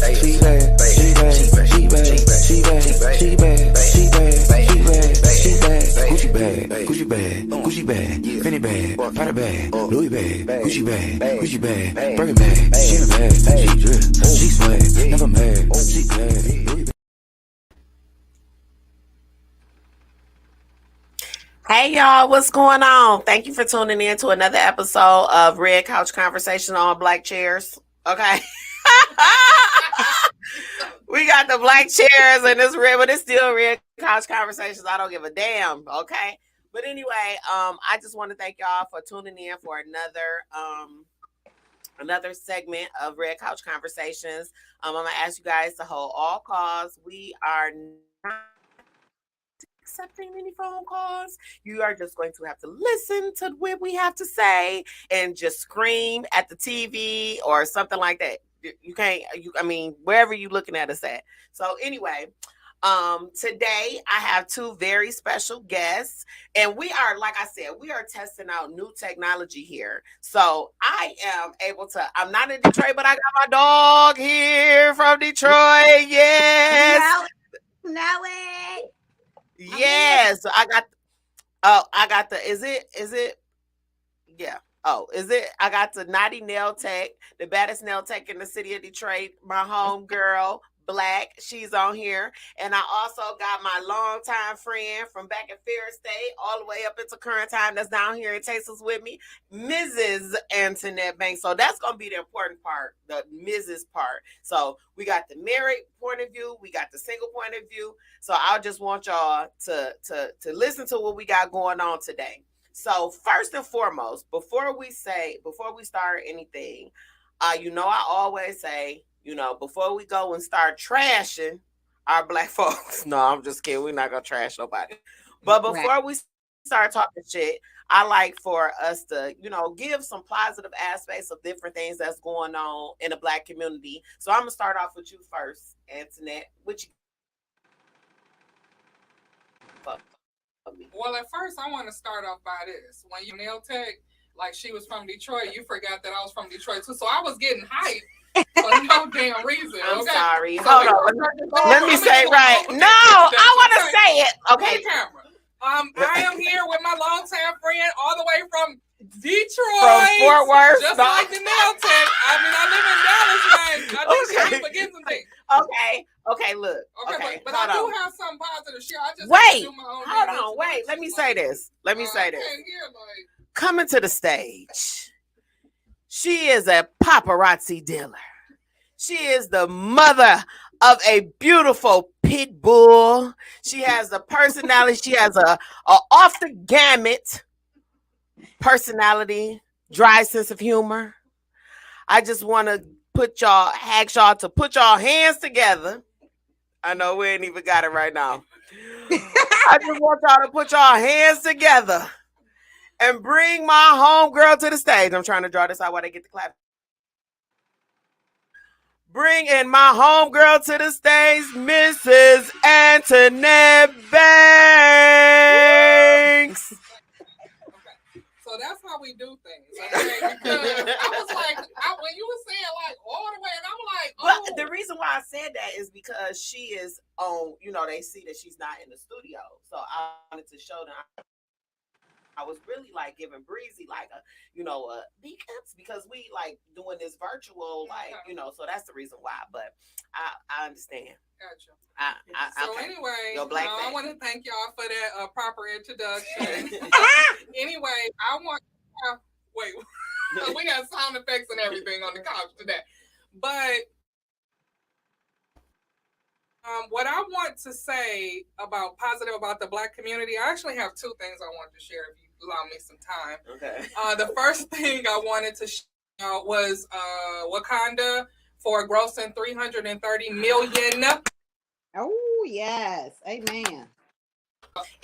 She bad, she bad, she bad, she bad, she bad, she bad, she bad, she bad. Gucci bag, Gucci bag, Gucci bag, Fendi bag, Prada bag, Louis bag, Gucci bag, Birkin bag. She in a bag, she drip, she swag, never mad, she glad. Louis bag. Hey y'all, what's going on? Thank you for tuning in to another episode of Red Couch Conversation on Black Chairs. Okay. We got the black chairs and it's red, but it's still Red Couch Conversations. I don't give a damn. Okay. But anyway, I just want to thank y'all for tuning in for another segment of Red Couch Conversations. I'm gonna ask you guys to hold all calls. We are not accepting any phone calls. You are just going to have to listen to what we have to say and just scream at the TV or something like that. You can't, wherever you're looking at us at. So anyway, today I have two very special guests, and we are, like I said, we are testing out new technology here. So I am able to, I'm not in Detroit, but I got my dog here from Detroit. Yes. Nelly. Yes. I got the, is it? Yeah. Oh, is it? I got the Naughty Nail Tech, the baddest nail tech in the city of Detroit, my home girl, Black. She's on here. And I also got my longtime friend from back at Ferris State, all the way up into current time, that's down here in Texas with me, Mrs. Antoinette Banks. So that's going to be the important part, the Mrs. part. So we got the married point of view, we got the single point of view. So I just want y'all to listen to what we got going on today. So first and foremost, before we start anything, I always say, before we go and start trashing our black folks, no, I'm just kidding. We're not going to trash nobody. But before we start talking shit, I like for us to, give some positive aspects of different things that's going on in the black community. So I'm going to start off with you first, Antoinette. Well, at first, I want to start off by this. When you nail tech, like she was from Detroit, you forgot that I was from Detroit too. So I was getting hyped for no damn reason. I'm okay? sorry. So hold on. Let me say right. No, I want to say it. Okay. Camera. I am here with my longtime friend, all the way from Detroit, from Fort Worth, just like the nail tech. I live in Dallas, man. I think I forget some things. Okay, look. Okay, but I do have some positive shit. I just wait. do my own hold on, wait. Let me say this. Coming to the stage, she is a paparazzi dealer. She is the mother of a beautiful pit bull. She has a personality. She has a off the gamut personality, dry sense of humor. I just want to ask y'all to put y'all hands together. I know we ain't even got it right now. I just want y'all to put y'all hands together and bring my homegirl to the stage. I'm trying to draw this out while they get the clap. Bring in my homegirl to the stage, Mrs. Antoinette Banks. So that's how we do things. Okay? Because I was like, when you were saying like all the way, and I'm like, oh. Well, the reason why I said that is because she is on, they see that she's not in the studio. So I wanted to show them. I was really like giving Breezy like a beacons because we like doing this virtual, like, so that's the reason why. But I understand. Gotcha. Anyway, I want to thank y'all for that proper introduction. Anyway, I want wait, we got sound effects and everything on the couch today. But what I want to say positive about the black community, I actually have two things I wanted to share if you allow me some time. Okay. The first thing I wanted to share was Wakanda for grossing $330 million. Oh yes, amen.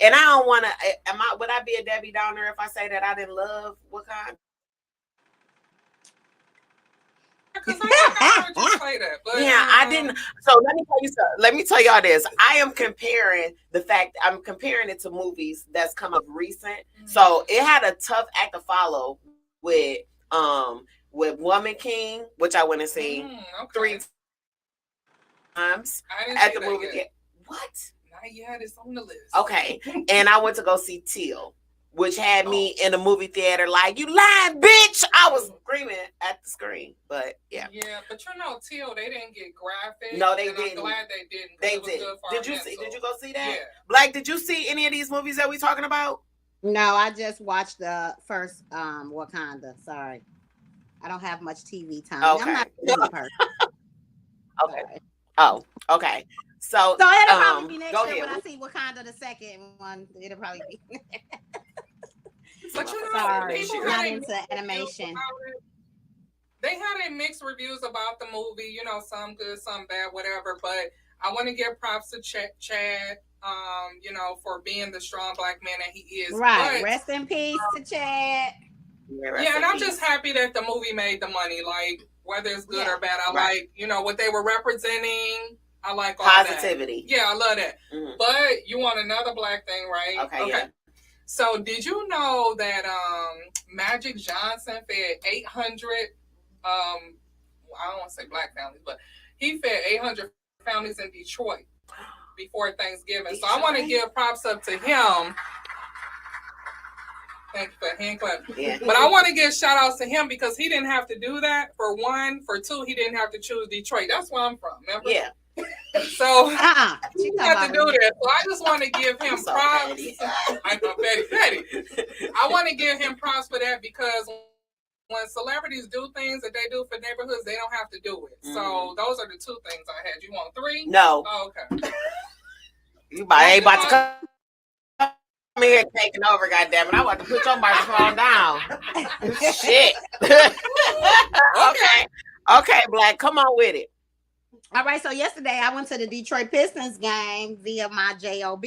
And I don't want to. Would I be a Debbie Downer if I say that I didn't love Wakanda? Because I heard you say that, but I didn't. So let me tell y'all this. I'm comparing it to movies that's come up recent. Mm-hmm. So it had a tough act to follow with Woman King, which I went and seen 3 times I didn't at see the that movie yet. theater. What? Not yet. It's on the list. Okay. And I went to go see Teal, which had me in the movie theater like, you lying, bitch. I was screaming at the screen. But yeah. Yeah, but you know, Teal, they didn't get graphic. No, they and didn't. I'm glad they didn't. They it was did. Good for Did our you see? mental. Did you go see that? Yeah. Black, did you see any of these movies that we talking about? No, I just watched the first Wakanda. Sorry. I don't have much TV time. Okay. I'm not a TV person. Okay. Sorry. Oh, okay. So So it'll probably be next go year ahead. when I see Wakanda the second one. It'll probably be. But you know, Sorry, people not had into animation. They had a mixed reviews about the movie. You know, some good, some bad, whatever. But I want to give props to Chad. You know, for being the strong black man that he is. Right. But, Rest in peace to Chad. Yeah, and I'm just happy that the movie made the money. Like, whether it's good or bad, I like, you know, what they were representing. I like all positivity. That. Yeah, I love that. Mm-hmm. But you want another black thing, right? Okay. Yeah. So did you know that Magic Johnson fed 800 I don't want to say black families, but he fed 800 families in Detroit before Thanksgiving. So I want to give props up to him. Thank you for hand clap. Yeah. But I want to give shout outs to him because he didn't have to do that. For one, for two, he didn't have to choose Detroit. That's where I'm from. Remember? Yeah. So he didn't have to do that. So I just want to give him props. I know, Betty. I want to give him props for that because when celebrities do things that they do for neighborhoods, they don't have to do it. Mm-hmm. So those are the two things I had. You want three? No. Oh, okay. You ain't about to come here taking over, goddammit. I want to put your microphone down. Shit. Okay, Black, come on with it. All right, so yesterday I went to the Detroit Pistons game via my JOB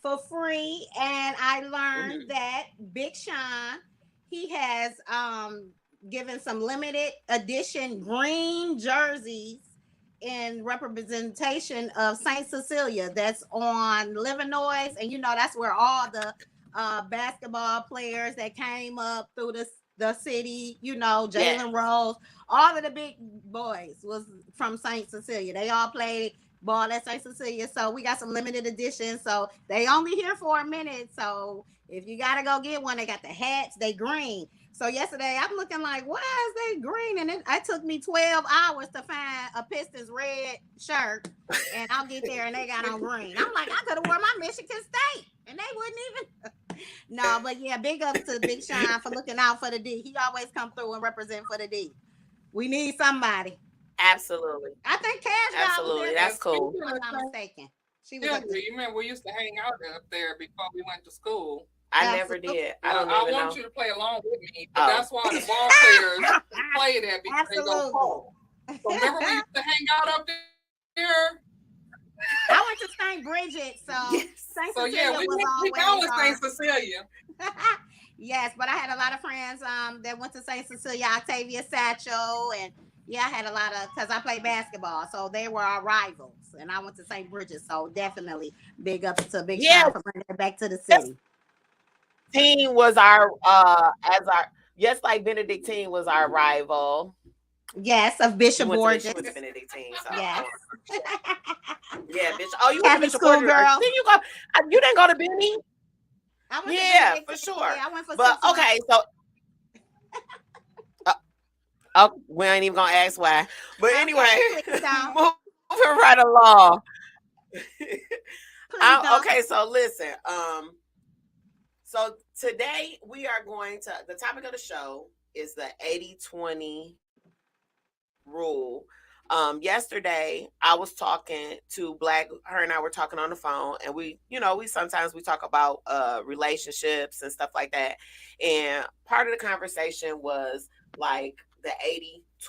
for free, and I learned that Big Sean, he has given some limited edition green jerseys in representation of St. Cecilia. That's on Livernois, and you know that's where all the basketball players that came up through the city, you know, Jalen Rose, all of the big boys was from St. Cecilia. They all played ball at St. Cecilia, so we got some limited editions. So they only here for a minute. So if you gotta go get one, they got the hats, they green. So yesterday I'm looking like, why is they green? And it took me 12 hours to find a Pistons red shirt, and I'll get there and they got on green. I'm like, I could have worn my Michigan State, and they wouldn't even. No, but yeah, big ups to Big Sean for looking out for the D. He always come through and represent for the D. We need somebody. Absolutely. I think Cash. Absolutely, that's cool. If I'm not mistaken. She was. Yeah, you remember we used to hang out up there before we went to school. I never did. I want you to play along with me, but that's why the ball players play that because they go cold. So remember we used to hang out up there? I went to St. Bridget, so St. Cecilia we was always always St. Cecilia. Yes, but I had a lot of friends that went to St. Cecilia, Octavia Satchel, and I had a lot of, because I played basketball, so they were our rivals, and I went to St. Bridget, so definitely big ups to Big Sean for bringing it back to the city. Team was our like Benedictine was our rival. Yes, of Bishop Borges. Benedictine. So. Yes. Yeah, bitch. Oh, you went to Bishop Borges. Girl. Didn't you go? You didn't go to Benny? I went to for sure. Yeah, I went for but okay, so we ain't even gonna ask why. But anyway, moving right along. Okay, so listen. So today we are going to, the topic of the show is the 80-20 rule. Yesterday I was talking to Black, her and I were talking on the phone, and we sometimes we talk about relationships and stuff like that. And part of the conversation was like the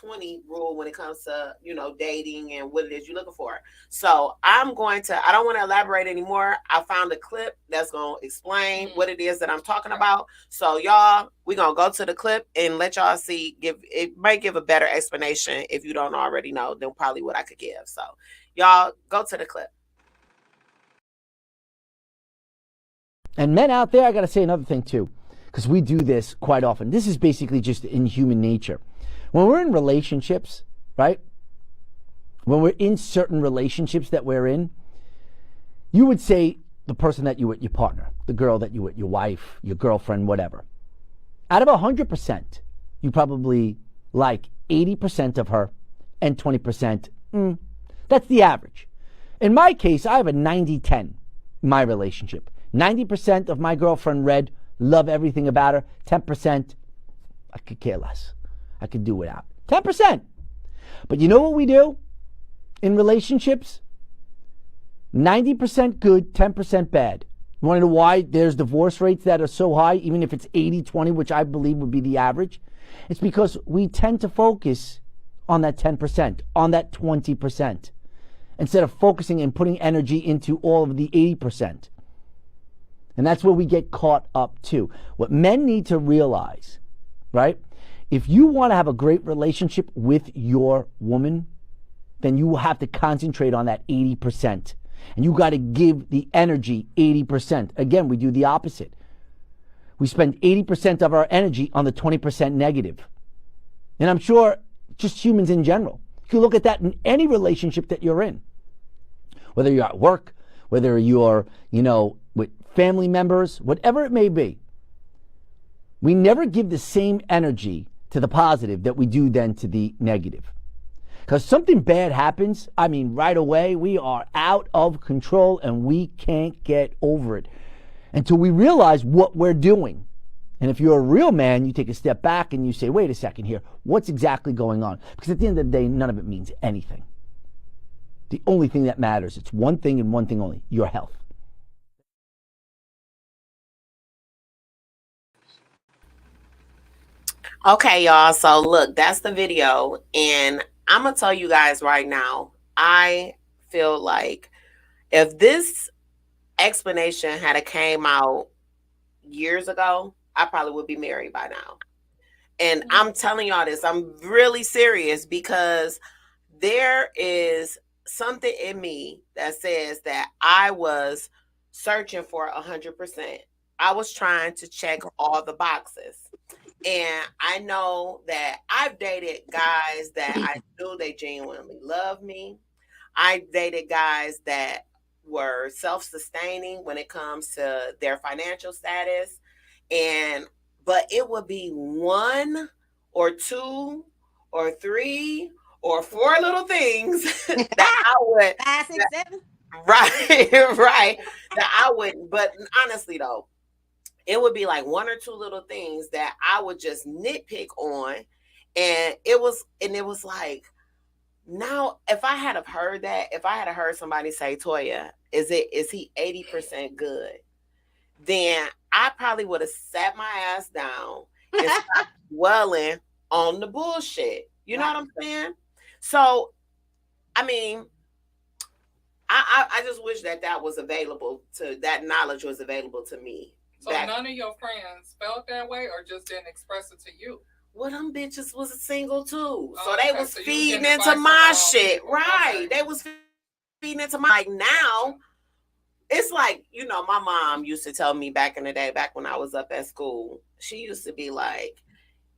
80-20 rule when it comes to, dating and what it is you're looking for. So I don't want to elaborate anymore. I found a clip that's going to explain what it is that I'm talking about. So y'all, we're going to go to the clip and let y'all see, it might give a better explanation if you don't already know than probably what I could give. So y'all go to the clip. And men out there, I got to say another thing too, because we do this quite often. This is basically just in human nature. When we're in relationships, right? when we're in certain relationships that we're in, you would say the person that you with, your partner, the girl that you with, your wife, your girlfriend, whatever. Out of 100%, you probably like 80% of her and 20%, that's the average. In my case, I have a 90-10 in my relationship. 90% of my girlfriend, Red, love everything about her. 10%, I could care less. I could do without. 10%. But you know what we do in relationships? 90% good, 10% bad. You want to know why there's divorce rates that are so high, even if it's 80-20, which I believe would be the average? It's because we tend to focus on that 10%, on that 20%, instead of focusing and putting energy into all of the 80%. And that's where we get caught up too. What men need to realize, right? If you want to have a great relationship with your woman, then you will have to concentrate on that 80%. And you got to give the energy 80%. Again, we do the opposite. We spend 80% of our energy on the 20% negative. And I'm sure just humans in general. You can look at that in any relationship that you're in. Whether you're at work, whether you're, with family members, whatever it may be. We never give the same energy to the positive that we do then to the negative. Because something bad happens, right away, we are out of control and we can't get over it until we realize what we're doing. And if you're a real man, you take a step back and you say, wait a second here, what's exactly going on? Because at the end of the day, none of it means anything. The only thing that matters, it's one thing and one thing only, your health. Okay, y'all. So look, that's the video. And I'm going to tell you guys right now, I feel like if this explanation had came out years ago, I probably would be married by now. And I'm telling y'all this, I'm really serious, because there is something in me that says that I was searching for 100%. I was trying to check all the boxes. And I know that I've dated guys that I knew they genuinely loved me. I dated guys that were self-sustaining when it comes to their financial status. But it would be 1 or 2 or 3 or 4 little things that I would. 5, 6, 7. Right. That I wouldn't. But honestly, though, it would be like 1 or 2 little things that I would just nitpick on. And it was like, now, if I had heard somebody say, Toya, is he 80% good? Then I probably would have sat my ass down and stopped dwelling on the bullshit. You know what I'm saying? So, I just wish that was available that knowledge was available to me. So none of your friends felt that way or just didn't express it to you? Well, them bitches was single too. Oh, so they was feeding into my shit. Right. Okay. They was feeding into my, like, now, it's like, my mom used to tell me back in the day, back when I was up at school, she used to be like,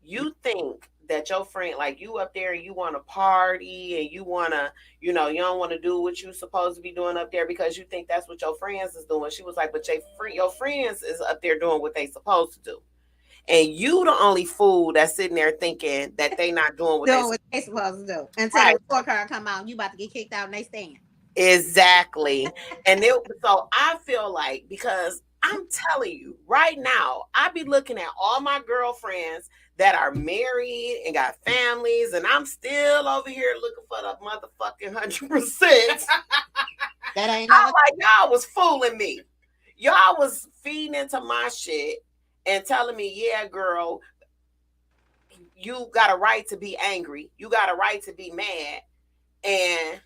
you think that your friend, like, you up there and you want to party and you want to, you don't want to do what you supposed to be doing up there because you think that's what your friends is doing. She was like, but your friends is up there doing what they supposed to do. And you the only fool that's sitting there thinking that they not doing what they supposed to do. Until the scorecard come out, you about to get kicked out and they stand. Exactly. So I feel like, because I'm telling you right now, I be looking at all my girlfriends that are married and got families, and I'm still over here looking for the motherfucking 100%. That ain't I'm like, y'all was fooling me. Y'all was feeding into my shit and telling me, yeah, girl, you got a right to be angry. You got a right to be mad. And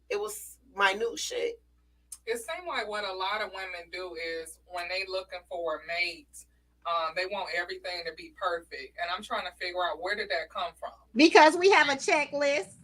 it was minute shit. It seems like what a lot of women do is when they looking for a mate, they want everything to be perfect. And I'm trying to figure out, where did that come from? Because we have a checklist.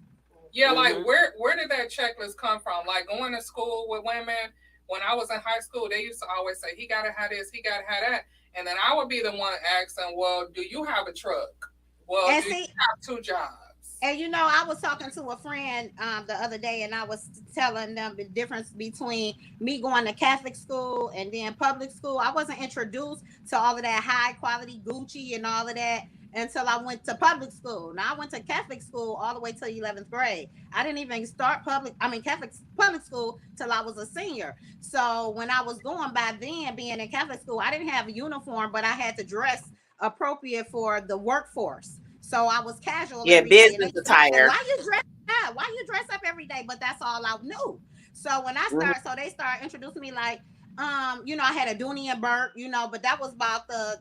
Yeah, like where did that checklist come from? Like going to school with women, when I was in high school, they used to always say, he got to have this, he got to have that. And then I would be the one asking, well, do you have a truck? Well, do you have 2 jobs? And you know, I was talking to a friend the other day, and I was telling them the difference between me going to Catholic school and then public school. I wasn't introduced to all of that high quality Gucci and all of that until I went to public school. Now I went to Catholic school all the way to 11th grade. I didn't even start Catholic public school till I was a senior. So when I was going by then, being in Catholic school, I didn't have a uniform, but I had to dress appropriate for the workforce. So I was casual. Yeah, business attire. Why you dress up? Why you dress up every day? But that's all I knew. So when I started, so they started introducing me like, you know, I had a Dooney and Burke, you know, but that was about the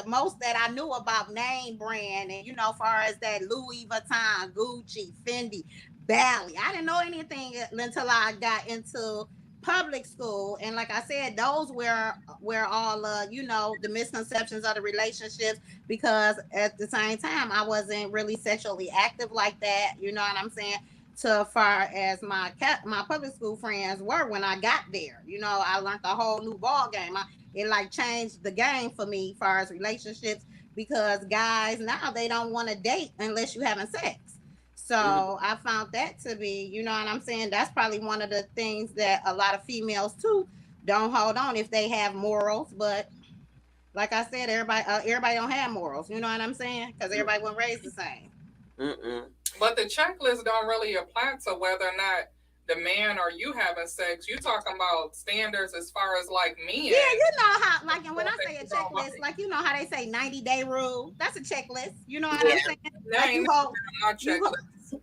most that I knew about name brand, and you know, as far as that Louis Vuitton, Gucci, Fendi, Bally. I didn't know anything until I got into public school, and like I said, those were where all you know, the misconceptions of the relationships, because at the same time I wasn't really sexually active like that, you know what I'm saying, to far as my public school friends were when I got there. You know, I learned a whole new ball game. It like changed the game for me as far as relationships, because guys now, they don't want to date unless you having sex. So I found that to be, you know what I'm saying, that's probably one of the things that a lot of females too don't hold on if they have morals. But like I said, everybody don't have morals, you know what I'm saying, because everybody wasn't raised the same. But the checklist don't really apply to whether or not the man or you having sex. You talking about standards as far as like men. Yeah, you know how, like, and when I say a checklist, like, you know how they say 90-day rule, that's a checklist, you know what I'm saying? Like,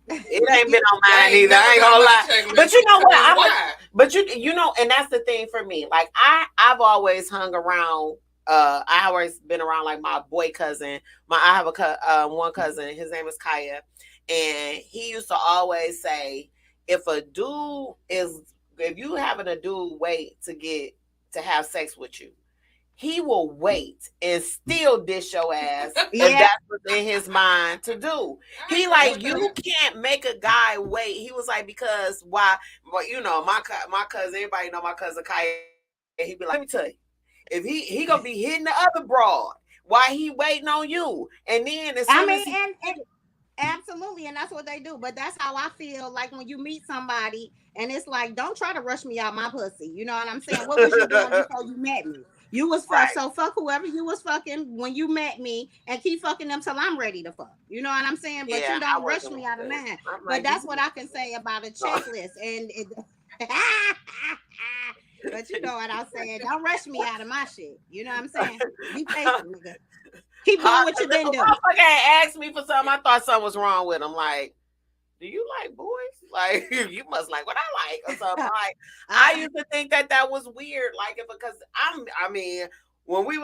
it ain't been on mine either. I ain't gonna lie. But you know what? But you know, and that's the thing for me. Like I've always hung around. I always been around like my boy cousin. I have a one cousin. His name is Kaya, and he used to always say, if you having a dude wait to have sex with you, he will wait and still dish your ass if that's what's in his mind to do. He like, you can't make a guy wait. He was like, because why? Well, you know, my cousin, everybody know my cousin Kaya. He be like, let me tell you, if he gonna be hitting the other broad, why he waiting on you? And then absolutely, and that's what they do. But that's how I feel like when you meet somebody and it's like, don't try to rush me out my pussy. You know what I'm saying? What was you doing before you met me? You was so fuck whoever you was fucking when you met me, and keep fucking them till I'm ready to fuck. You know what I'm saying? But you don't rush me out of mine. But that's what I can say about a checklist. And but you know what I'm saying? Don't rush me out of my shit. You know what I'm saying? Be patient, nigga. Keep doing what you been doing. Motherfucker asked me for something. I thought something was wrong with him. Like, do you like boys? Like, you must like what I like or something. Like, I used to think that was weird. Like, because when we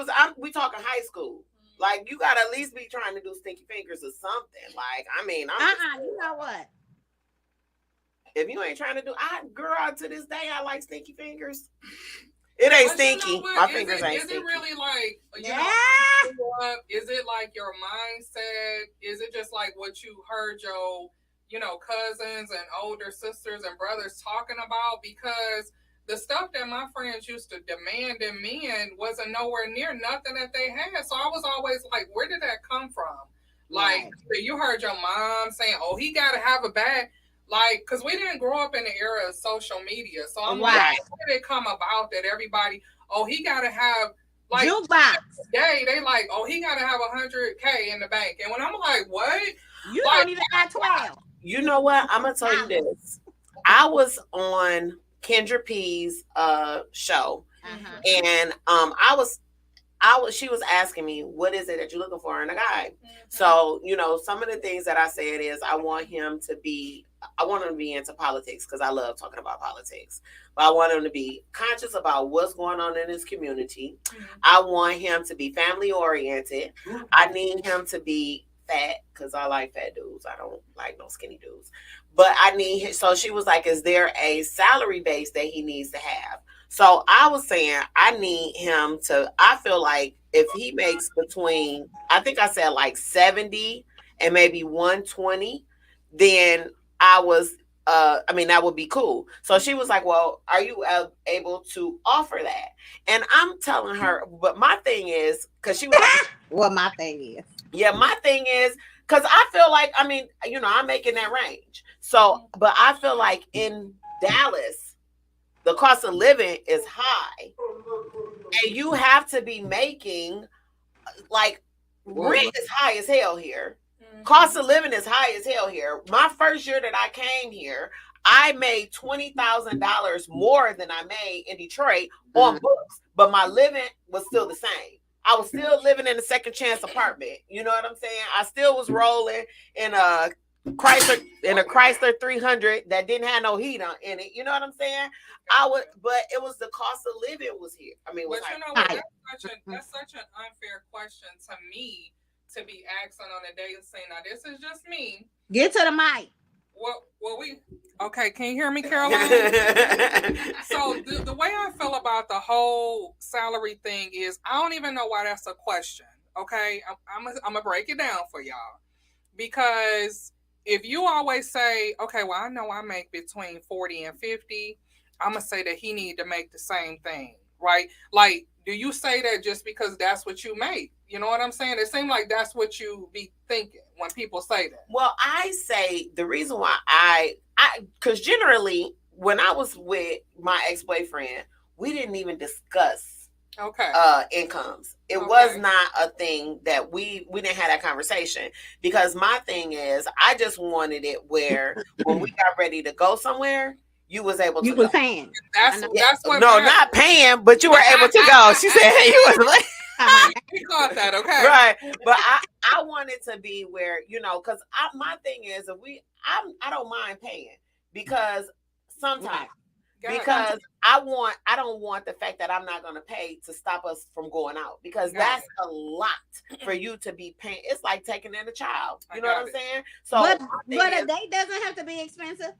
talking high school. Like, you gotta at least be trying to do stinky fingers or something. Like, you know what? If you ain't trying to do, girl, to this day, I like stinky fingers. It ain't stinky. You know my fingers ain't stinky. Is it really like, is it like your mindset? Is it just like what you heard your, cousins and older sisters and brothers talking about? Because the stuff that my friends used to demand in men wasn't nowhere near nothing that they had. So I was always like, where did that come from? Like, you heard your mom saying, oh, he got to have a bag. Like, because we didn't grow up in the era of social media. So I'm like, how did it come about that everybody, he got to have, like, today, they like, he got to have $100K in the bank. And when I'm like, what? You don't even have 12. You know what? I'm going to tell you this. I was on Kendra P's show. And she was asking me, what is it that you're looking for in a guy? So, some of the things that I said is I want him to be into politics because I love talking about politics. But I want him to be conscious about what's going on in his community. I want him to be family oriented. I need him to be fat because I like fat dudes. I don't like no skinny dudes. But so she was like, is there a salary base that he needs to have? So I was saying I need him to, I feel like if he makes between, I think I said like 70 and maybe 120, then that would be cool. So she was like, well, are you able to offer that? And I'm telling her, but my thing is, because she was like, well, my thing is. Yeah, my thing is, because I feel like, I mean, you know, I'm making that range. So, but I feel like in Dallas, the cost of living is high, and you have to be making like rent is high as hell here. Cost of living is high as hell here. My first year that I came here, I made $20,000 more than I made in Detroit on books, but my living was still the same. I was still living in a second chance apartment. You know what I'm saying? I still was rolling in a Chrysler 300 that didn't have no heat in it. You know what I'm saying? But it was the cost of living was here. I mean, but you know what? That's such an unfair question to me to be asking on a dating scene. Now, this is just me. Get to the mic. Okay, can you hear me, Caroline? So the way I feel about the whole salary thing is I don't even know why that's a question. Okay, I'm gonna break it down for y'all, because if you always say, okay, well, I know I make between 40 and 50, I'm gonna say that he need to make the same thing, right? Like, do you say that just because that's what you make? You know what I'm saying? It seems like that's what you be thinking when people say that. Well, I say the reason why because generally when I was with my ex-boyfriend, we didn't even discuss incomes. It was not a thing that we didn't have that conversation, because my thing is I just wanted it where when we got ready to go somewhere, you was able to go. Paying. That's what not paying, but you were able to go. She said you was like we caught that, okay. Right. But I want it to be where, you know, because my thing is I don't mind paying, because sometimes because I don't want the fact that I'm not going to pay to stop us from going out, because that's a lot for you to be paying. It's like taking in a child. You know what I'm saying? So but a date doesn't have to be expensive.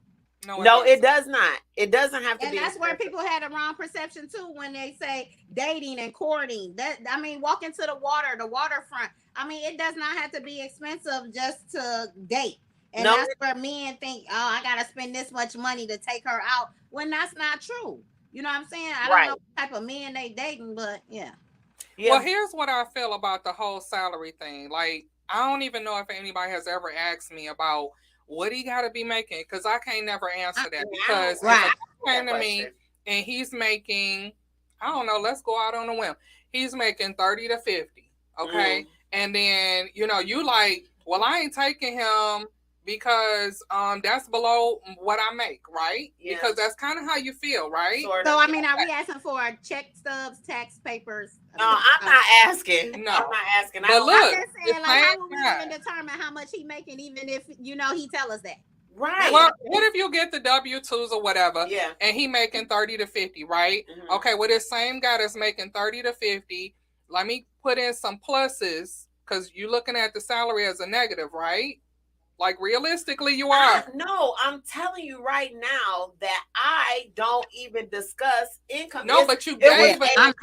No, it does not. It doesn't have to be. And that's where people had a wrong perception too when they say dating and courting. That, I mean, walking to the waterfront. I mean, it does not have to be expensive just to date. And that's where men think, oh, I gotta spend this much money to take her out, when that's not true. You know what I'm saying? I don't know what type of men they dating, but yeah. Well, here's what I feel about the whole salary thing. Like, I don't even know if anybody has ever asked me about what he got to be making, because I can't never answer that. Because if he came to me and he's making, I don't know, let's go out on a whim. He's making 30 to 50, okay? And then, you know, you like, well, I ain't taking him because that's below what I make, right? Yeah. Because that's kind of how you feel, right? So, I mean, are we asking for check stubs, tax papers? No, I'm not asking. No, I'm not asking. But look, I'm just saying, like, how will we even determine how much he making, even if, you know, he tell us that? Right. Well, what if you get the W-2s or whatever, and he making 30 to 50, right? Okay, well, this same guy that's making 30 to 50, let me put in some pluses, because you're looking at the salary as a negative, right? Like, realistically, you are. No, I'm telling you right now that I don't even discuss income. No, but you gave it.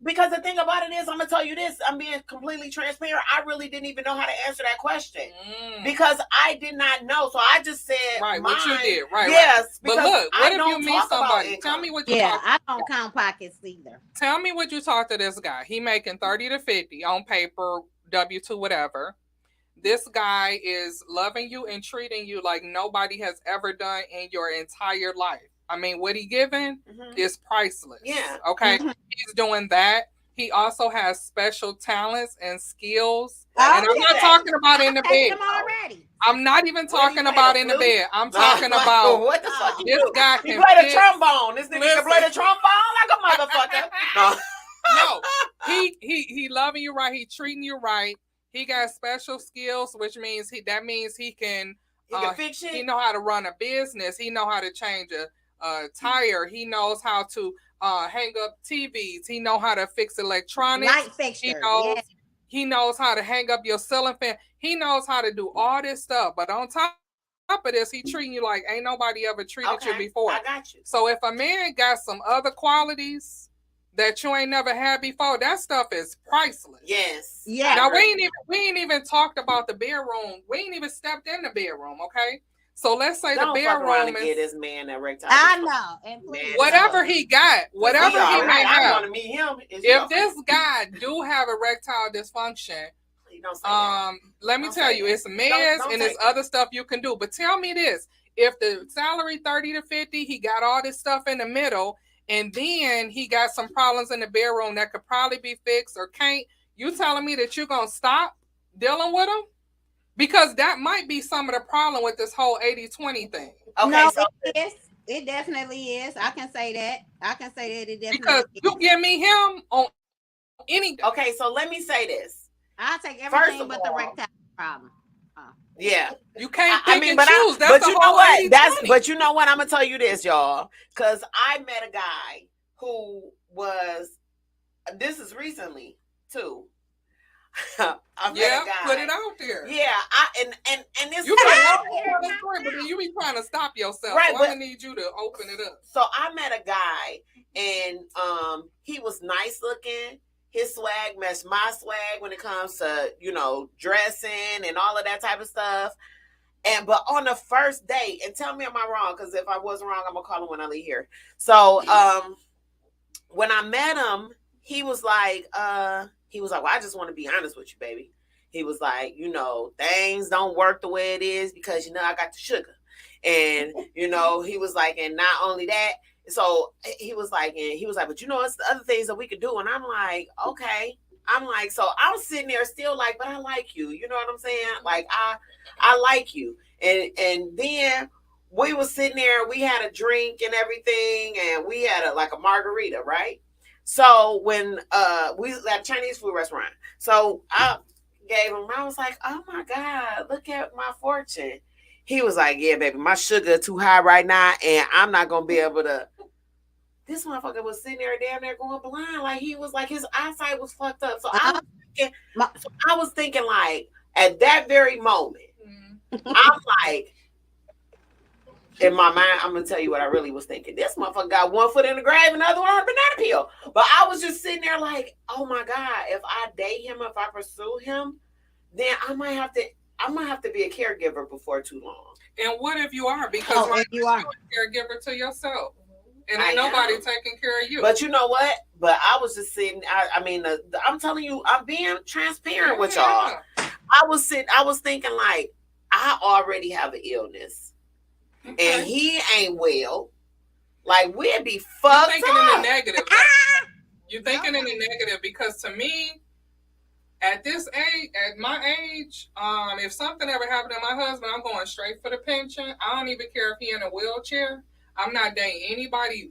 Because the thing about it is, I'm going to tell you this. I'm being completely transparent. I really didn't even know how to answer that question because I did not know. So I just said, what you did. Right. Yes. But look, what if you meet somebody? Tell me what you talk. I don't count pockets either. Tell me what you talk to this guy. He making 30 to 50 on paper, W-2, whatever. This guy is loving you and treating you like nobody has ever done in your entire life. I mean, what he giving is priceless. Yeah. Okay. He's doing that. He also has special talents and skills. And I'm not talking about in the bed. I'm not even talking about in the bed. I'm talking about what the fuck this guy can play the trombone. This nigga can play the trombone like a motherfucker. No. He loving you right. He treating you right. He got special skills, which means he can fix shit. He know how to run a business. He know how to change a tire. He knows how to hang up TVs. He know how to fix electronics. Light fixture. He knows how to hang up your ceiling fan. He knows how to do all this stuff. But on top of this, he treating you like ain't nobody ever treated you before. I got you. So if a man got some other qualities that you ain't never had before, that stuff is priceless. Yes. Yeah. Now we ain't even talked about the bedroom. We ain't even stepped in the bedroom, okay? So let's say the bedroom is. Get this man erectile. I know. And whatever he got, whatever he may have. I want to meet him. If this guy do have erectile dysfunction, Betty. Don't say that. Let me tell you, it's meds and it's other stuff you can do. But tell me this: if the salary 30 to 50, he got all this stuff in the middle, and then he got some problems in the bedroom that could probably be fixed or can't. You telling me that you're gonna stop dealing with him? Because that might be some of the problem with this whole 80-20 thing. Okay, no, so it definitely is. I can say that. It definitely because you give me him on any. Okay, so let me say this. I'll take everything but the rectal problem. Yeah, you can't. I mean, but choose. But you know what? But you know what? I'm gonna tell you this, y'all, because I met a guy who was. This is recently too. I met a guy. Put it out there. Yeah, and this. You can story, but then you be trying to stop yourself. Right, so I'm gonna need you to open it up. So I met a guy, and he was nice looking. His swag matched my swag when it comes to, dressing and all of that type of stuff. But on the first date, and tell me am I wrong, because if I was wrong, I'm gonna call him when I leave here. So when I met him, he was like, well, I just want to be honest with you, baby. He was like, things don't work the way it is because I got the sugar. And he was like, and not only that, so he was like, but it's the other things that we could do. And I'm like, okay. I'm like, so I'm sitting there still like, but I like you. You know what I'm saying? Like, I like you. And then we was sitting there, we had a drink and everything, and we had a margarita, right? So when we was at a Chinese food restaurant, so I gave him, I was like, oh my God, look at my fortune. He was like, yeah, baby, my sugar too high right now, and I'm not going to be able to. This motherfucker was sitting there damn near going blind. Like, he was like, his eyesight was fucked up. So I was thinking, like, at that very moment, I'm like, in my mind, I'm going to tell you what I really was thinking. This motherfucker got one foot in the grave and the other one on a banana peel. But I was just sitting there like, oh my God, if I date him, if I pursue him, then I might have to be a caregiver before too long. And what if you are? Because you are a caregiver to yourself. And ain't nobody taking care of you. But you know what? But I was just sitting, I'm telling you, I'm being transparent with y'all. I was thinking like, I already have an illness. Okay. And he ain't well. Like, we'd be fucked You're thinking up. in the negative. You're thinking in the negative because to me, at this age, at my age, if something ever happened to my husband, I'm going straight for the pension. I don't even care if he in a wheelchair. I'm not dating anybody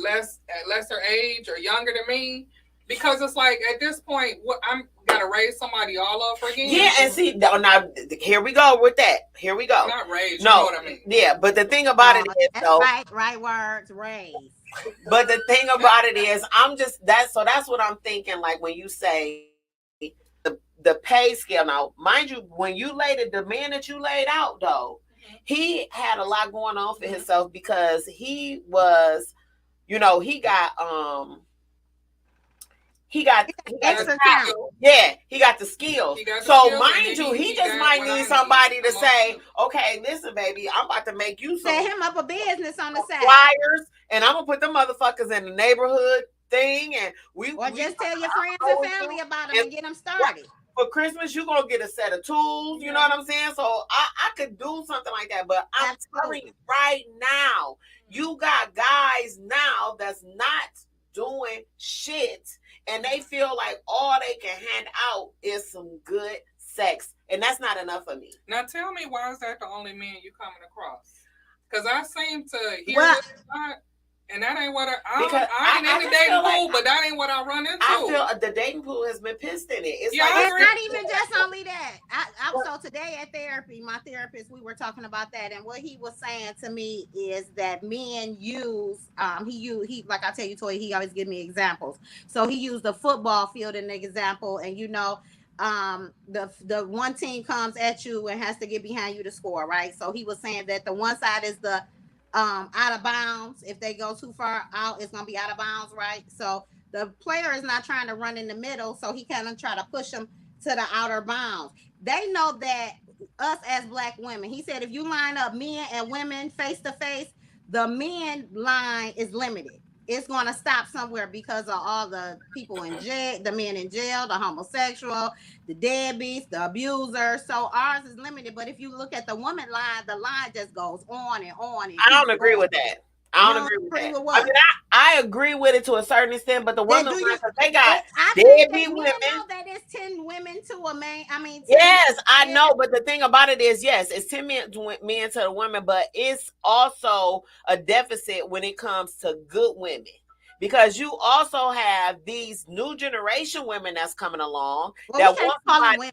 lesser age or younger than me because it's like at this point, I'm gotta raise somebody all over again. Yeah, and see now here we go with that. Here we go. Not raise. No, you know what I mean. Yeah, but the thing about it is, though, right words, raise. But the thing about it is, that's what I'm thinking. Like when you say the pay scale. Now, mind you, when you the man that you laid out though. He had a lot going on for himself because he was, he got extra talent. Yeah, he got the skills. So mind you, he just might need somebody to say, okay, listen, baby, I'm about to make you set him up a business on the side. Flyers, and I'm gonna put them motherfuckers in the neighborhood thing, and just tell your friends and family about them and get them started. For Christmas, you're going to get a set of tools. You know what I'm saying? So I could do something like that. But I'm telling you right now, you got guys now that's not doing shit. And they feel like all they can hand out is some good sex. And that's not enough for me. Now tell me, why is that the only man you coming across? Because I seem to hear this a lot. And that ain't what I ain't in the dating pool, but that ain't what I run into. I feel the dating pool has been pissed in it. It's not even just only that. So today at therapy, my therapist, we were talking about that, and what he was saying to me is that men use he like I tell you, Toy, he always give me examples. So he used the football field in the example, and the one team comes at you and has to get behind you to score, right? So he was saying that the one side is the out of bounds. If they go too far out, it's gonna be out of bounds, right? So the player is not trying to run in the middle, so he kind of try to push them to the outer bounds. They know that us as Black women, he said, if you line up men and women face to face, the men line is limited. it's going to stop somewhere because of all the people in jail, the men in jail, the homosexual, the deadbeats, the abusers. So ours is limited. But if you look at the woman line, the line just goes on and on. And I don't agree with that. I don't agree with that. With what? I mean, I agree with it to a certain extent, but the women, they got deadbeat women. Know that it's 10 women to a man. I mean, yes, I know, but the thing about it is, yes, it's 10 men to the women, but it's also a deficit when it comes to good women. Because you also have these new generation women that's coming along. Well, that want women.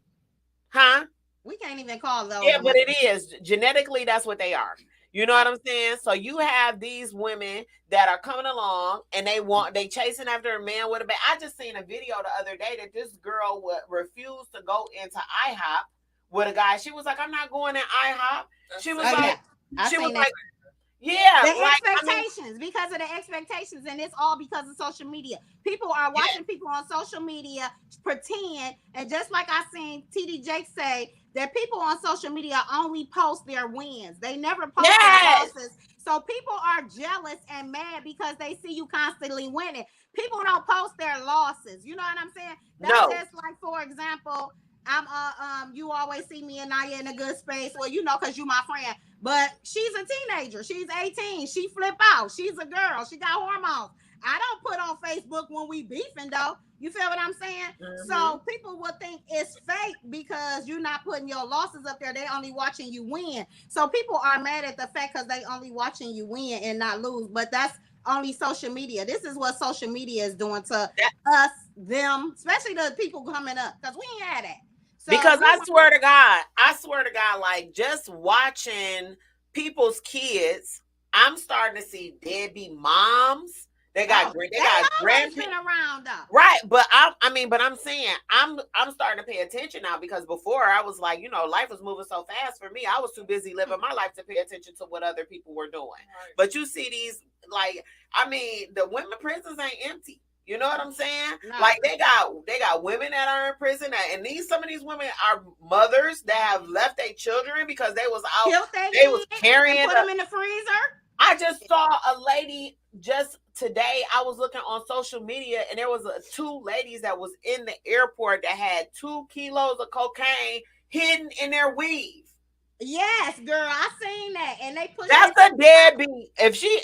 Huh? We can't even call those. Yeah, but it is. Genetically, that's what they are. You know what I'm saying? So you have these women that are coming along and they chasing after a man with a bag. I just seen a video the other day that this girl would refuse to go into IHOP with a guy. She was like, I'm not going in IHOP. She was like, yeah, the expectations, because of the expectations, and it's all because of social media. People are watching people on social media pretend, and just like I seen TD Jake say that people on social media only post their wins. They never post their losses. So people are jealous and mad because they see you constantly winning. People don't post their losses. You know what I'm saying? That's just like, for example, I'm you always see me and Naya in a good space. Well, you know, because you my friend. But she's a teenager. She's 18. She flip out. She's a girl. She got hormones. I don't put on Facebook when we beefing, though. You feel what I'm saying? Mm-hmm. So people will think it's fake because you're not putting your losses up there. They only watching you win. So people are mad at the fact because they only watching you win and not lose. But that's only social media. This is what social media is doing to us, them, especially the people coming up, because we ain't had that. So because I swear to God, like just watching people's kids, I'm starting to see deadbeat moms. They got grandparents around though. Right, but I'm saying I'm starting to pay attention now, because before I was like, you know, life was moving so fast for me. I was too busy living my life to pay attention to what other people were doing. Right. But you see these, like, I mean, the women prisons ain't empty. You know what I'm saying? No. Like they got women that are in prison, and some of these women are mothers that have left their children because they was out. They was carrying. Put them in the freezer. I just saw a lady just today. I was looking on social media, and there was two ladies that was in the airport that had 2 kilos of cocaine hidden in their weave. Yes, girl, I seen that, and they put. That's a deadbeat. If she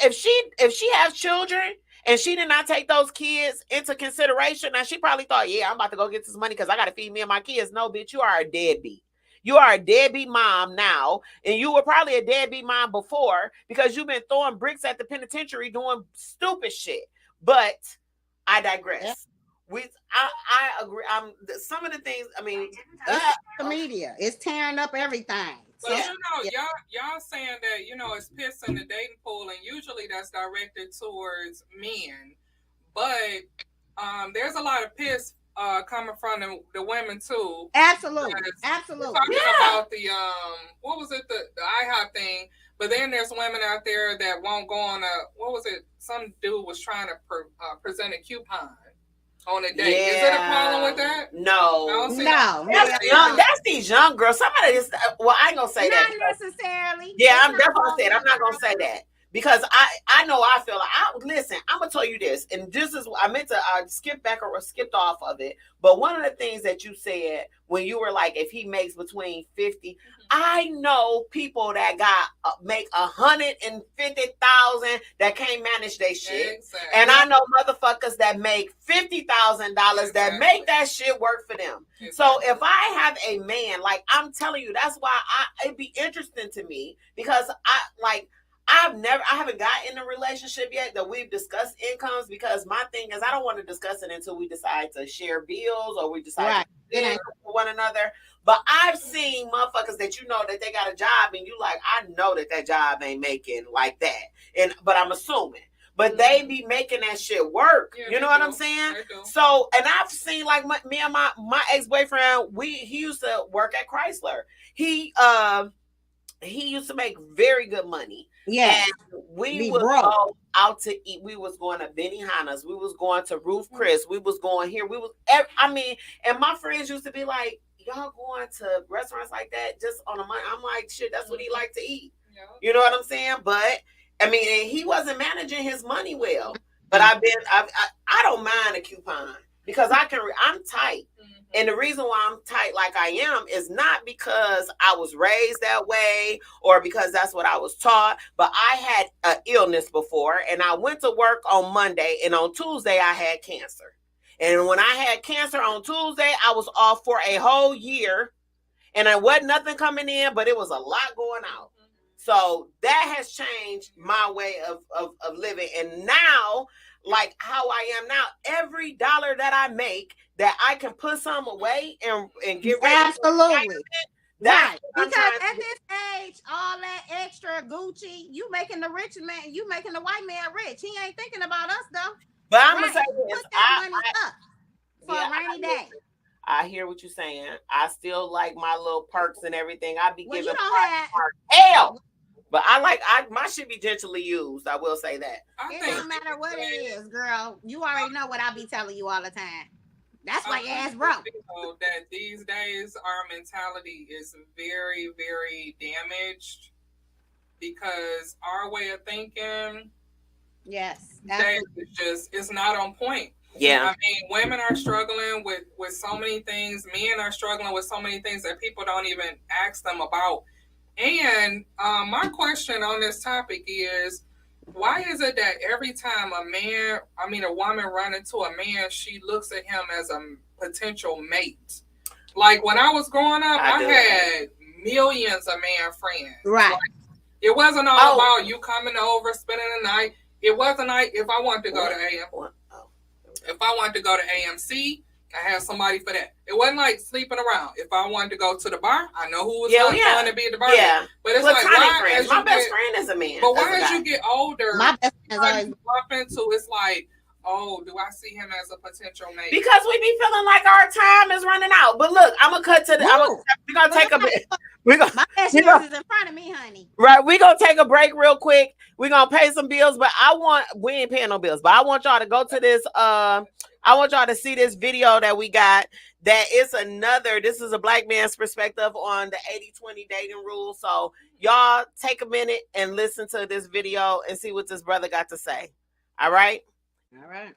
has children and she did not take those kids into consideration, now she probably thought, yeah, I'm about to go get this money because I got to feed me and my kids. No, bitch, you are a deadbeat. You are a deadbeat mom now, and you were probably a deadbeat mom before because you've been throwing bricks at the penitentiary doing stupid shit. But I digress. Yeah. I agree. Some of the things, I mean, the media is tearing up everything. But you know, y'all saying that, you know, it's piss in the dating pool, and usually that's directed towards men. But there's a lot of piss coming from the women too. Absolutely. Talking about the what was it, the IHOP thing, but then there's women out there that won't go on what was it, some dude was trying to present a coupon on a date. Yeah. Is it a problem with that? No. That's these young girls. Somebody is, well, I ain't gonna say that. Not necessarily. Yeah, I'm definitely saying, I'm not gonna say that. Because I know I feel like, listen, I'm going to tell you this, and this is, I meant to skipped off of it, but one of the things that you said when you were like, if he makes between 50, I know people that make 150,000 that can't manage their shit. Exactly. And I know motherfuckers that make $50,000 that make that shit work for them. Exactly. So if I have a man, like, I'm telling you, that's why it'd be interesting to me, because I haven't gotten in a relationship yet that we've discussed incomes, because my thing is I don't want to discuss it until we decide to share bills or we decide to share for one another. But I've seen motherfuckers that you know that they got a job and you like, I know that job ain't making like that. But I'm assuming. But they be making that shit work. Yeah, you know what I'm saying? So, and I've seen like me and my ex-boyfriend, he used to work at Chrysler. He used to make very good money. Yeah, and we would go out to eat. We was going to Benihana's. We was going to Ruth Chris. We was going here. And my friends used to be like, y'all going to restaurants like that just on a month? I'm like, shit, that's what he like to eat. Yeah. You know what I'm saying? But I mean, and he wasn't managing his money well. But I don't mind a coupon because I'm tight. And the reason why I'm tight like I am is not because I was raised that way or because that's what I was taught, but I had an illness before and I went to work on Monday and on Tuesday I had cancer. And when I had cancer on Tuesday, I was off for a whole year and there wasn't nothing coming in, but it was a lot going out. So that has changed my way of living. And now, like how I am now, every dollar that I make that I can put some away and get ready. Absolutely. Right. Because at this age, all that extra Gucci, you making the rich man, you making the white man rich. He ain't thinking about us though. But I'm gonna say this, put that money up for a rainy day. I hear what you're saying. I still like my little perks and everything. I be giving hell. But my shit be gently used. I will say that. It don't matter what it is, girl. You already know what I be telling you all the time. That's why your ass broke. That these days our mentality is very, very damaged because our way of thinking, it's not on point. Yeah, I mean, women are struggling with so many things. Men are struggling with so many things that people don't even ask them about. And my question on this topic is, why is it that every time a woman run into a man, she looks at him as a potential mate? Like when I was growing up, I had millions of man friends. Right. Like, it wasn't all about you coming over, spending the night. It wasn't like if I wanted to go to if I wanted to go to AMC, I had somebody for that. It wasn't like sleeping around. If I wanted to go to the bar, I know who was fun to be at the bar. Yeah. But it's like, why, my best friend is a man. But why as you get older, my best friend it's like, oh, do I see him as a potential mate? Because we be feeling like our time is running out. But look, I'm gonna cut to the. We're gonna take a bit. My best friend is in front of me, honey. Right, we're gonna take a break real quick. We're gonna pay some bills, but we ain't paying no bills. But I want y'all to go to this. I want y'all to see this video that we got. This is a black man's perspective on the 80-20 dating rule. So y'all take a minute and listen to this video and see what this brother got to say. All right? All right.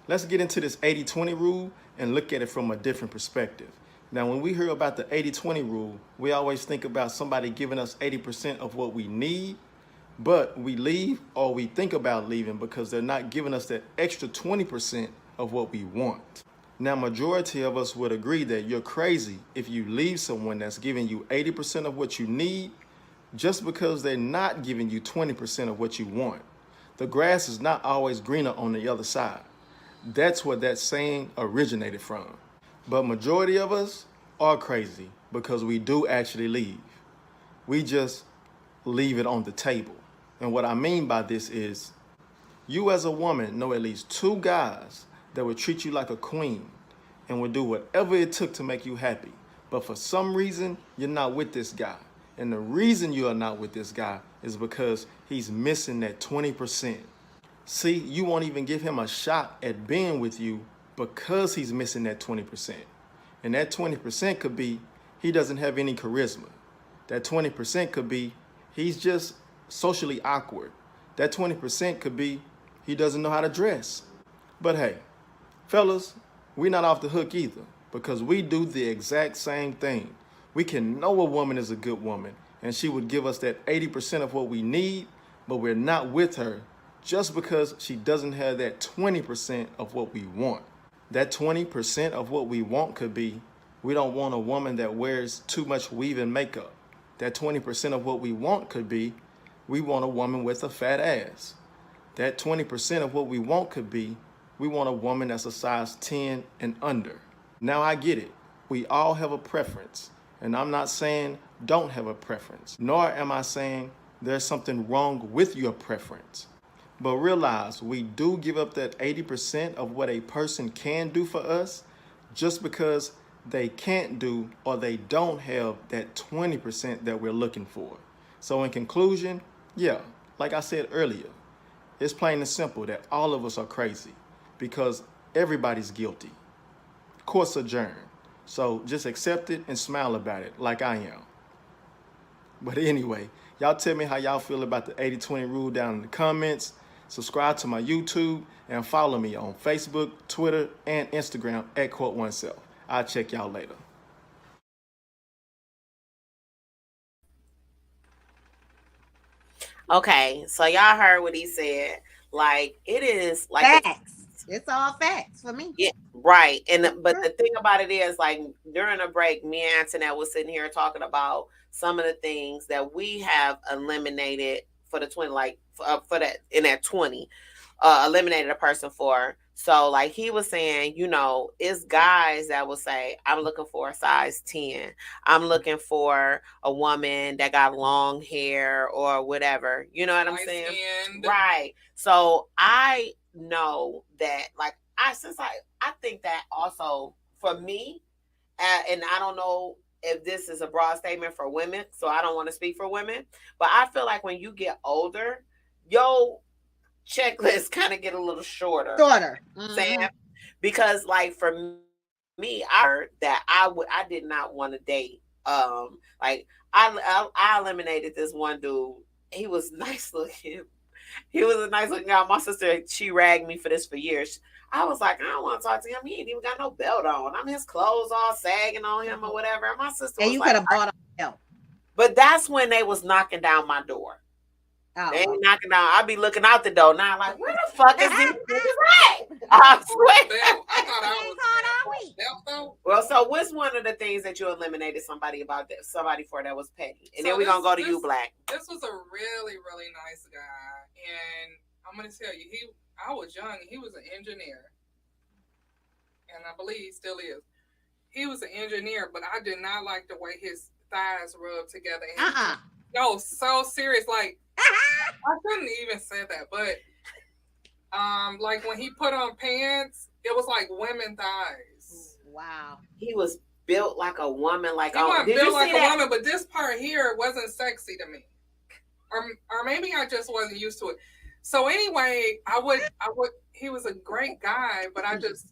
Let's get into this 80-20 rule and look at it from a different perspective. Now, when we hear about the 80-20 rule, we always think about somebody giving us 80% of what we need, but we leave or we think about leaving because they're not giving us that extra 20% of what we want. Now, majority of us would agree that you're crazy if you leave someone that's giving you 80% of what you need just because they're not giving you 20% of what you want. The grass is not always greener on the other side. That's where that saying originated from. But majority of us are crazy because we do actually leave. We just leave it on the table. And what I mean by this is, you as a woman know at least 2 guys that would treat you like a queen and would do whatever it took to make you happy. But for some reason, you're not with this guy. And the reason you are not with this guy is because he's missing that 20%. See, you won't even give him a shot at being with you because he's missing that 20%. And that 20% could be he doesn't have any charisma. That 20% could be he's just socially awkward. That 20% could be he doesn't know how to dress. But hey, fellas, we're not off the hook either because we do the exact same thing. We can know a woman is a good woman and she would give us that 80% of what we need, but we're not with her just because she doesn't have that 20% of what we want. That 20% of what we want could be we don't want a woman that wears too much weave and makeup. That 20% of what we want could be we want a woman with a fat ass. That 20% of what we want could be we want a woman that's a size 10 and under. Now I get it. We all have a preference. And I'm not saying don't have a preference, nor am I saying there's something wrong with your preference. But realize we do give up that 80% of what a person can do for us just because they can't do or they don't have that 20% that we're looking for. So in conclusion, yeah, like I said earlier, it's plain and simple that all of us are crazy because everybody's guilty. Course adjourned. So just accept it and smile about it like I am. But anyway, Y'all tell me how y'all feel about the 80-20 rule down in the comments. Subscribe to my YouTube and follow me on Facebook, Twitter, and Instagram at Quote Oneself. I'll check y'all later. Okay, so y'all heard what he said. Like, it is like facts. It's all facts for me. Yeah, right. But the thing about it is, like, during a break, me and Antoinette was sitting here talking about some of the things that we have eliminated for the 20, like for that in that 20, eliminated a person for. So, like, he was saying, you know, it's guys that will say, I'm looking for a size 10. I'm looking for a woman that got long hair or whatever. You know what I'm saying? Right. So I know that, like, I think that also for me, and I don't know if this is a broad statement for women, so I don't want to speak for women, but I feel like when you get older, yo, checklist kind of get a little shorter. Saying, because like for me, I heard that I did not want to date. Like I eliminated this one dude. He was nice looking. He was a nice looking guy. My sister, she ragged me for this for years. I was like, I don't want to talk to him. He ain't even got no belt on. I mean, his clothes all sagging on him or whatever. And my sister was you like, could have bought a belt. But that's when they was knocking down my door. They ain't knocking down. I'll be looking out the door now, like, where the fuck is this at? I swear. Well, so what's one of the things that you eliminated somebody for that was petty? And then we're gonna go to you, Black. This was a really, really nice guy, and I'm gonna tell you, I was young, and he was an engineer, and I believe he still is. He was an engineer, but I did not like the way his thighs rubbed together. No, so serious, like. I couldn't even say that, but like when he put on pants, it was like women thighs. Wow. He was built like a woman, like he wasn't built like a woman, but this part here wasn't sexy to me, or maybe I just wasn't used to it. So anyway, I would. He was a great guy, but I just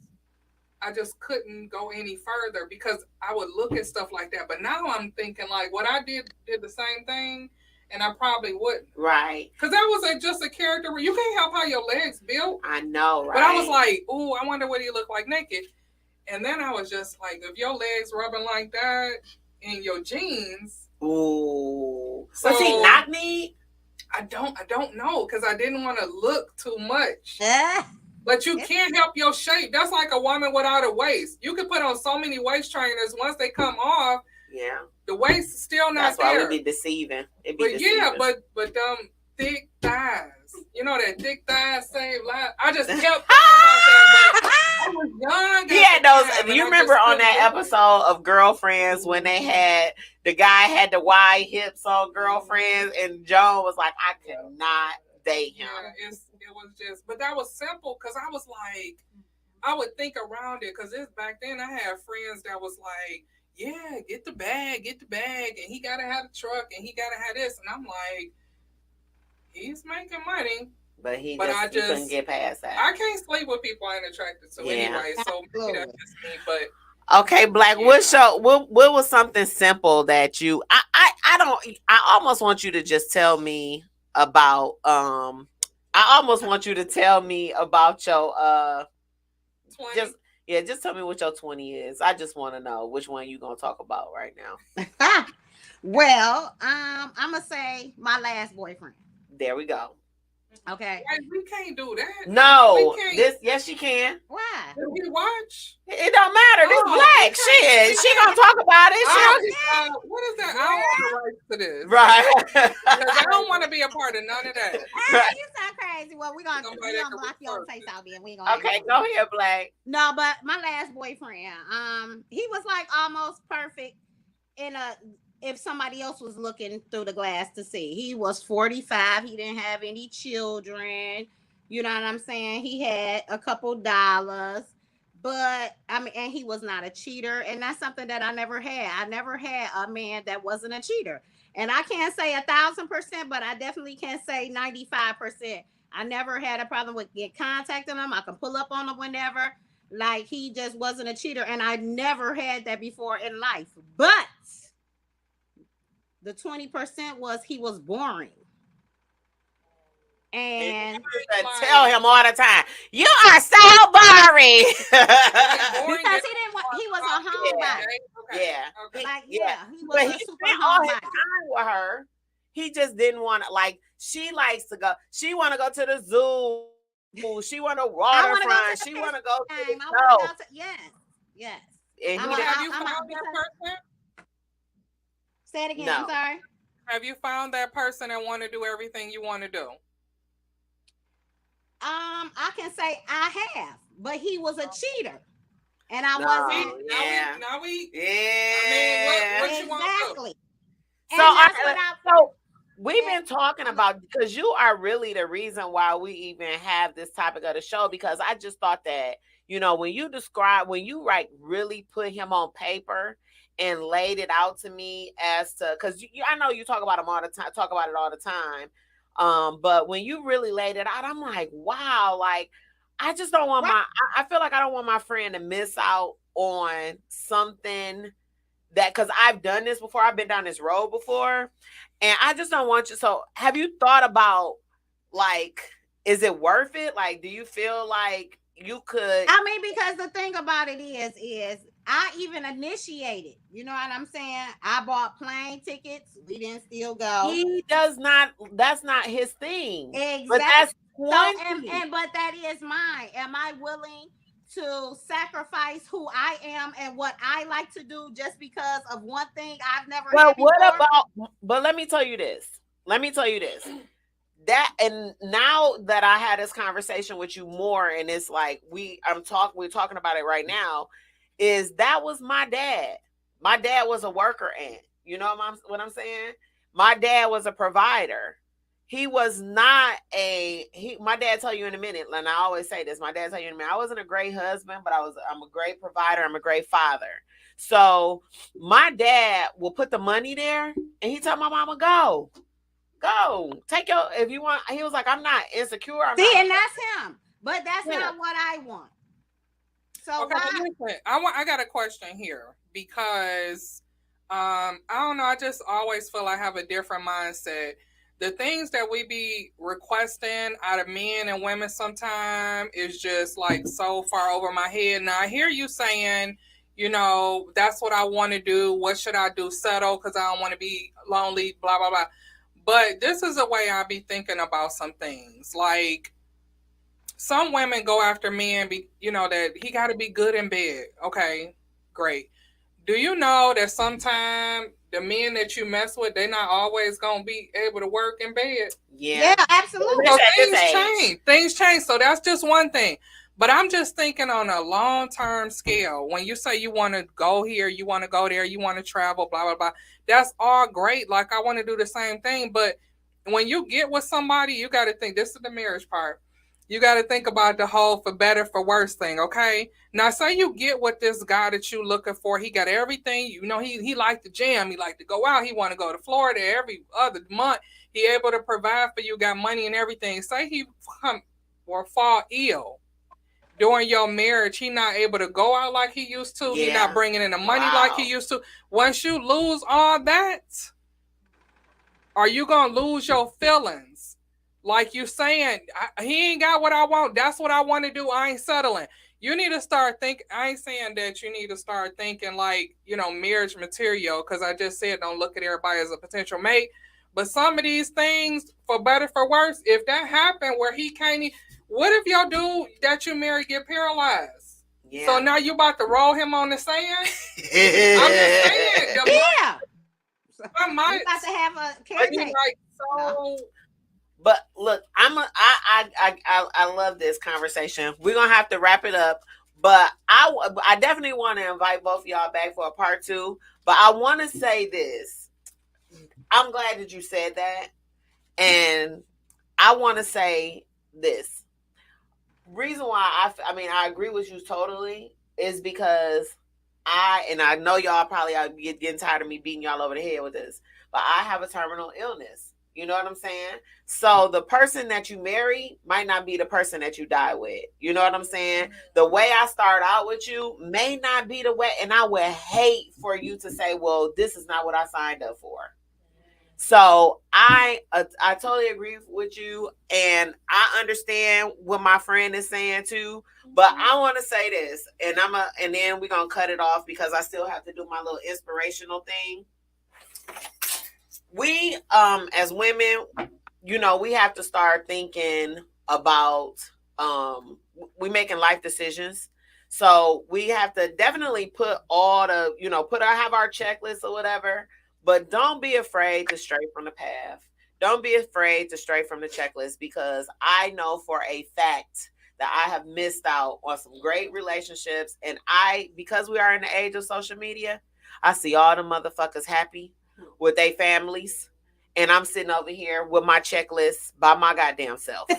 couldn't go any further because I would look at stuff like that. But now I'm thinking like what I did the same thing. And I probably wouldn't. Right. Because that was just a character where you can't help how your legs built. I know, right? But I was like, ooh, I wonder what he looked like naked. And then I was just like, if your legs rubbing like that in your jeans. Ooh. So, was he knock knee? I don't know. Because I didn't want to look too much. But you can't help your shape. That's like a woman without a waist. You can put on so many waist trainers. Once they come off. Yeah. The waist is still not there. That's why there. it would be deceiving. Yeah, but thick thighs. You know that thick thighs save lives. I just kept thinking about that. But I was young. He had those. Do you remember on that episode of Girlfriends when they had the guy had the wide hips on Girlfriends, and Joan was like, I could not date him. Yeah, it was just. But that was simple because I was like, I would think around it because back then I had friends that was like. Yeah, get the bag, and he gotta have a truck, and he gotta have this, and I'm like, he's making money, but he couldn't get past that. I can't sleep with people I ain't attracted to anyway, so maybe that's just me. But okay, Black, what was something simple that you? I almost want you to just tell me about. I almost want you to tell me about your 20. Just tell me what your 20 is. I just want to know which one you're going to talk about right now. Well, I'm going to say my last boyfriend. There we go. Okay. We can't do that. No. Yes, you can. Why? Did we watch? It don't matter. This Black shit. She going to talk about it. What is that? I don't want to write to this. Right. I don't want to be a part of none of that. Right. You sound crazy. Well, we're going to block your face out there. We gonna okay, go ahead, Black. No, but my last boyfriend, he was like almost perfect if somebody else was looking through the glass to see. He was 45. He didn't have any children. You know what I'm saying? He had a couple dollars, but and he was not a cheater. And that's something that I never had. I never had a man that wasn't a cheater. And I can't say 1,000%, but I definitely can say 95%. I never had a problem with contacting him. I can pull up on him whenever. Like, he just wasn't a cheater. And I never had that before in life. But The 20% was he was boring. And tell him all the time, you are so boring. Because he was a homebody. Yeah. He was a super homebody. With her, he just didn't want to. Like, she likes to go. She want to go to the zoo. She want to waterfront. She want to go to the show. Yes. And have you found that person? Say it again. No. I'm sorry. Have you found that person that want to do everything you want to do? I can say I have, but he was a cheater, and I wasn't. Yeah. Now we. Yeah. I mean, what you exactly. So we've been talking about, because you are really the reason why we even have this topic of the show, because I just thought that, when you really put him on paper and laid it out to me as to, because I know you talk about him all the time, but when you really laid it out, I'm like, wow, like, I just don't want I feel like I don't want my friend to miss out on something that, because I've done this before, I've been down this road before, and I just don't want you. So have you thought about, like, is it worth it? Like, do you feel like you could? I mean, because the thing about it is I even initiated, you know what I'm saying? I bought plane tickets. We didn't still go. He does not, that's not his thing. Exactly. But that's but that is mine. Am I willing to sacrifice who I am and what I like to do just because of one thing I've never had before? But let me tell you this. That, and now that I had this conversation with you more, and it's like we're talking about it right now, is that was my dad. My dad was a worker ant. You know what I'm saying? My dad was a provider. He was not my dad tell you in a minute, and I always say this, my dad tell you in a minute, I wasn't a great husband, but I'm a great provider. I'm a great father. So my dad will put the money there, and he told my mama, go take if you want. He was like, I'm not insecure. And that's him, but that's not what I want. So I got a question here, because I don't know, I just always feel I have a different mindset. The things that we be requesting out of men and women sometimes is just like so far over my head. Now I hear you saying, that's what I want to do. What should I do? Settle because I don't want to be lonely, blah, blah, blah. But this is the way I be thinking about some things. Like, some women go after men, that he got to be good in bed. Okay, great. Do you know that sometimes the men that you mess with, they're not always going to be able to work in bed? Yeah, absolutely. So things change. So that's just one thing. But I'm just thinking on a long-term scale. When you say you want to go here, you want to go there, you want to travel, blah, blah, blah, that's all great. Like, I want to do the same thing. But when you get with somebody, you got to think, this is the marriage part. You got to think about the whole for better, for worse thing, okay? Now, say you get with this guy that you looking for. He got everything. He like to jam. He like to go out. He want to go to Florida every other month. He able to provide for you, got money and everything. Say he fall ill during your marriage. He not able to go out like he used to. Yeah. He not bringing in the money like he used to. Once you lose all that, are you going to lose your feelings? Like you saying, he ain't got what I want. That's what I want to do. I ain't settling. You need to start thinking. I ain't saying that you need to start thinking like, marriage material, because I just said don't look at everybody as a potential mate. But some of these things, for better, for worse, if that happened where he can't, what if your dude that you marry get paralyzed? Yeah. So now you about to roll him on the sand? I'm just saying. Yeah. I might. You about to have a caretaker. Like, so. But look, I love this conversation. We're gonna have to wrap it up, but I definitely want to invite both of y'all back for a part 2. But I want to say this. I'm glad that you said that, and I want to say this. Reason why I agree with you totally is because I know y'all probably are getting tired of me beating y'all over the head with this, but I have a terminal illness. You know what I'm saying? So the person that you marry might not be the person that you die with. You know what I'm saying? The way I start out with you may not be the way, and I would hate for you to say, well, this is not what I signed up for. So I totally agree with you, and I understand what my friend is saying too. But I want to say this, and and then we're gonna cut it off because I still have to do my little inspirational thing. We, as women, we have to start thinking about we making life decisions. So we have to definitely put all the, have our checklist or whatever, but don't be afraid to stray from the path. Don't be afraid to stray from the checklist, because I know for a fact that I have missed out on some great relationships. And because we are in the age of social media, I see all the motherfuckers happy with their families. And I'm sitting over here with my checklist by my goddamn self.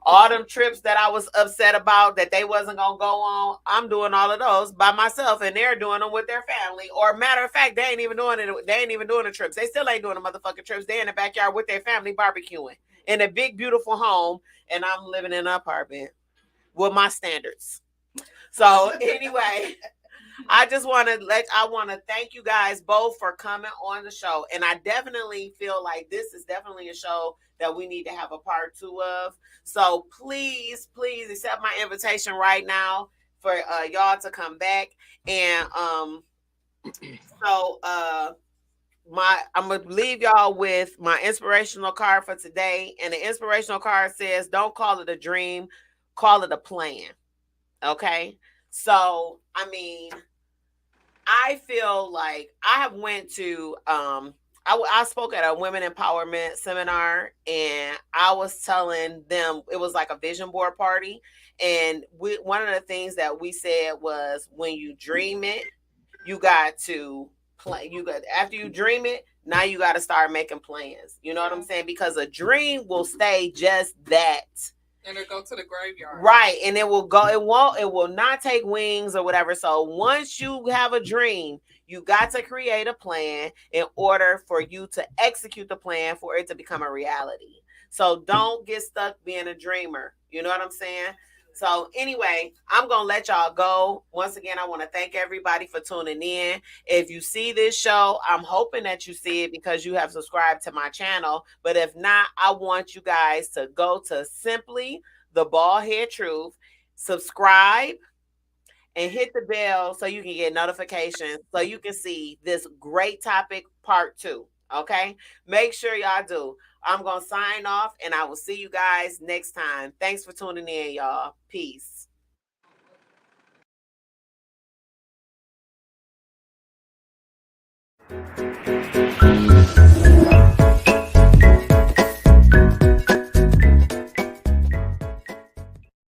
All them trips that I was upset about that they wasn't going to go on, I'm doing all of those by myself, and they're doing them with their family. Or matter of fact, they ain't even doing it. They ain't even doing the trips. They still ain't doing the motherfucking trips. They in the backyard with their family barbecuing in a big, beautiful home. And I'm living in an apartment with my standards. So anyway, I want to thank you guys both for coming on the show. And I definitely feel like this is definitely a show that we need to have a part 2 of. So please accept my invitation right now for y'all to come back. And I'm going to leave y'all with my inspirational card for today. And the inspirational card says, don't call it a dream, call it a plan. Okay? So, I feel like I have went to, I spoke at a women empowerment seminar, and I was telling them, it was like a vision board party. And one of the things that we said was, when you dream it, you got to plan. After you dream it, now you got to start making plans. You know what I'm saying? Because a dream will stay just that. And it'll go to the graveyard. Right. And it will not take wings or whatever. So once you have a dream, you got to create a plan in order for you to execute the plan for it to become a reality. So don't get stuck being a dreamer. You know what I'm saying? So anyway, I'm going to let y'all go. Once again, I want to thank everybody for tuning in. If you see this show, I'm hoping that you see it because you have subscribed to my channel. But if not, I want you guys to go to Simply the Baldhead Truth, subscribe, and hit the bell so you can get notifications, so you can see this great topic part 2. Okay? Make sure y'all do. I'm going to sign off, and I will see you guys next time. Thanks for tuning in, y'all. Peace.